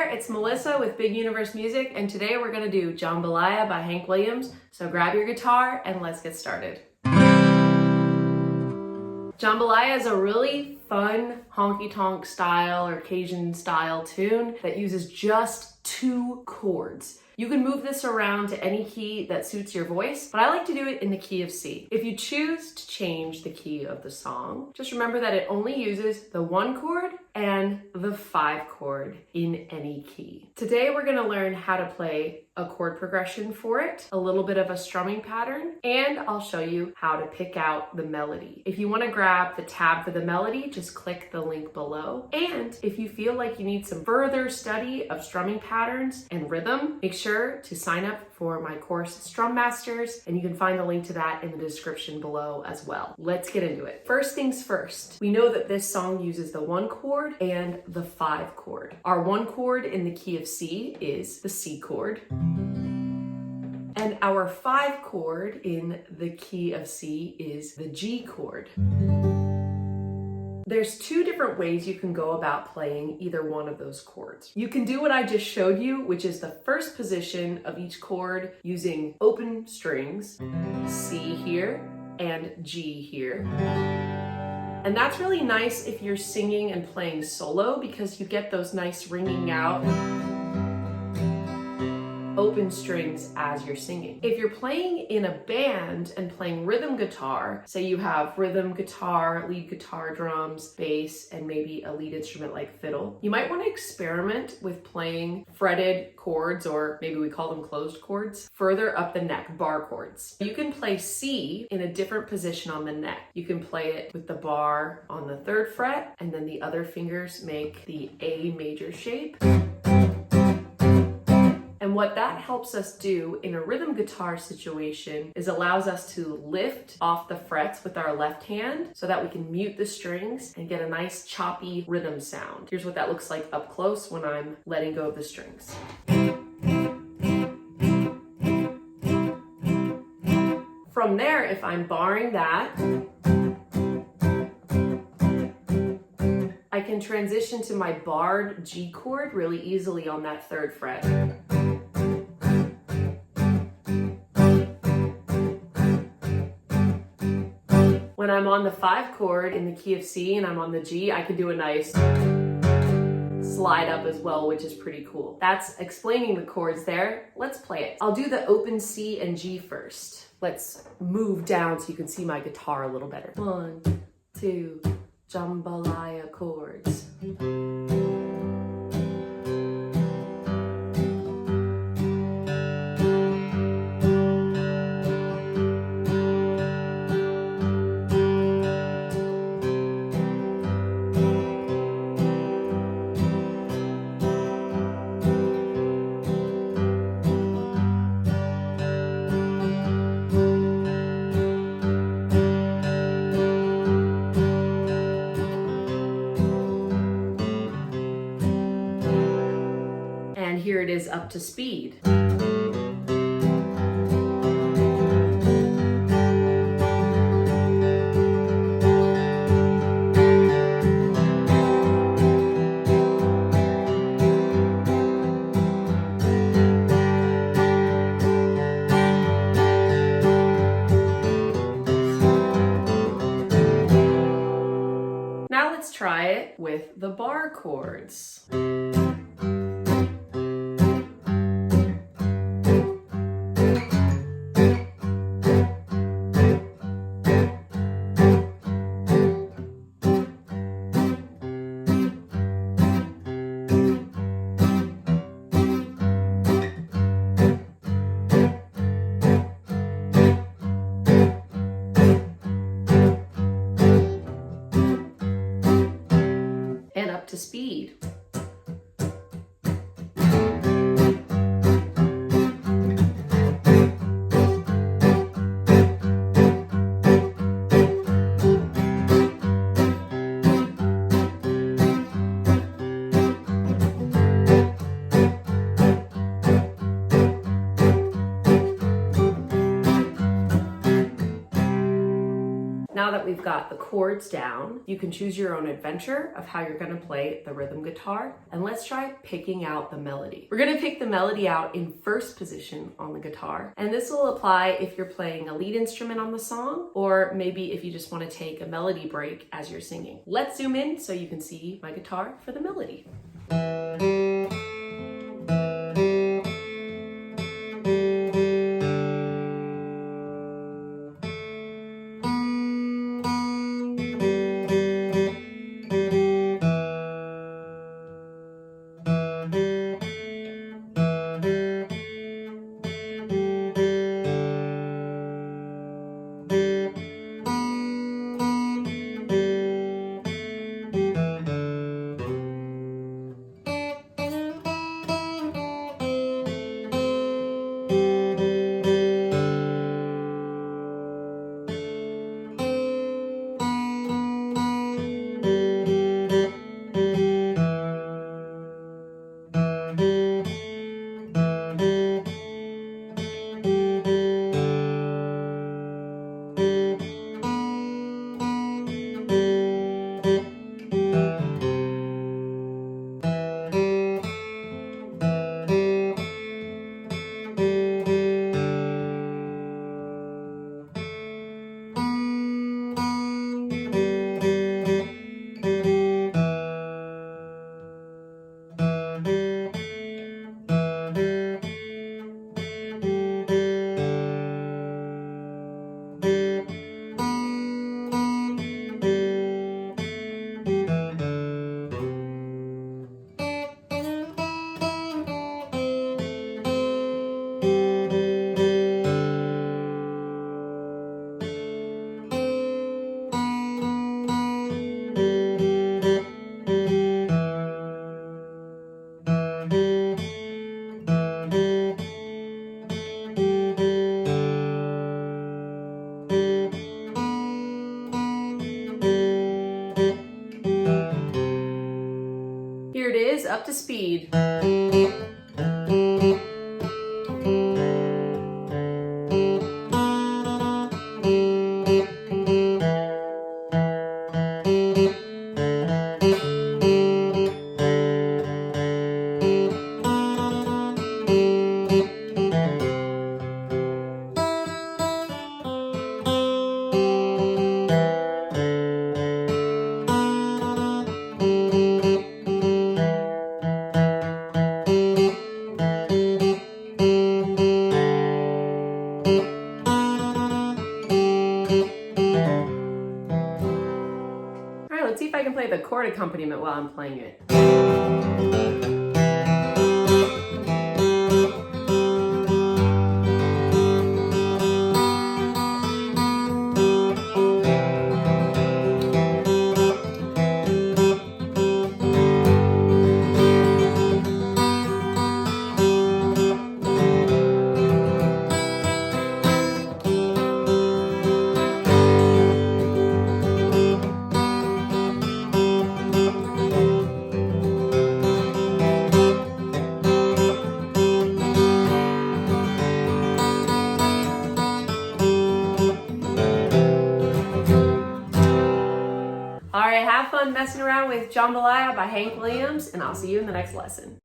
there, it's Melissa with Big Universe Music, and today we're gonna do Jambalaya by Hank Williams. So grab your guitar and let's get started. Jambalaya is a really fun honky-tonk style or Cajun style tune that uses just 2 chords. You can move this around to any key that suits your voice, but I like to do it in the key of C. If you choose to change the key of the song, just remember that it only uses the 1 chord and the 5 chord in any key. Today we're gonna learn how to play a chord progression for it, a little bit of a strumming pattern, and I'll show you how to pick out the melody. If you wanna grab the tab for the melody, just click the link below. And if you feel like you need some further study of strumming patterns and rhythm, make sure to sign up for my course Strum Masters, and you can find the link to that in the description below as well. Let's get into it. First things first, we know that this song uses the 1 chord and the 5 chord. Our 1 chord in the key of C is the C chord. And our 5 chord in the key of C is the G chord. There's 2 different ways you can go about playing either one of those chords. You can do what I just showed you, which is the first position of each chord using open strings, C here and G here. And that's really nice if you're singing and playing solo because you get those nice ringing out open strings as you're singing. If you're playing in a band and playing rhythm guitar, say you have rhythm guitar, lead guitar, drums, bass, and maybe a lead instrument like fiddle, you might want to experiment with playing fretted chords, or maybe we call them closed chords, further up the neck, bar chords. You can play C in a different position on the neck. You can play it with the bar on the 3rd fret, and then the other fingers make the A major shape. And what that helps us do in a rhythm guitar situation is allows us to lift off the frets with our left hand so that we can mute the strings and get a nice choppy rhythm sound. Here's what that looks like up close when I'm letting go of the strings. From there, if I'm barring that, I can transition to my barred G chord really easily on that 3rd fret. When I'm on the 5 chord in the key of C and I'm on the G, I can do a nice slide up as well, which is pretty cool. That's explaining the chords there. Let's play it. I'll do the open C and G first. Let's move down so you can see my guitar a little better. 1, 2, Jambalaya chords. Here it is up to speed. Now let's try it with the bar chords. To speed. Now that we've got the chords down, you can choose your own adventure of how you're gonna play the rhythm guitar, and let's try picking out the melody. We're gonna pick the melody out in first position on the guitar, and this will apply if you're playing a lead instrument on the song, or maybe if you just wanna take a melody break as you're singing. Let's zoom in so you can see my guitar for the melody. Here it is, up to speed. Let's see if I can play the chord accompaniment while I'm playing it. All right, have fun messing around with Jambalaya by Hank Williams, and I'll see you in the next lesson.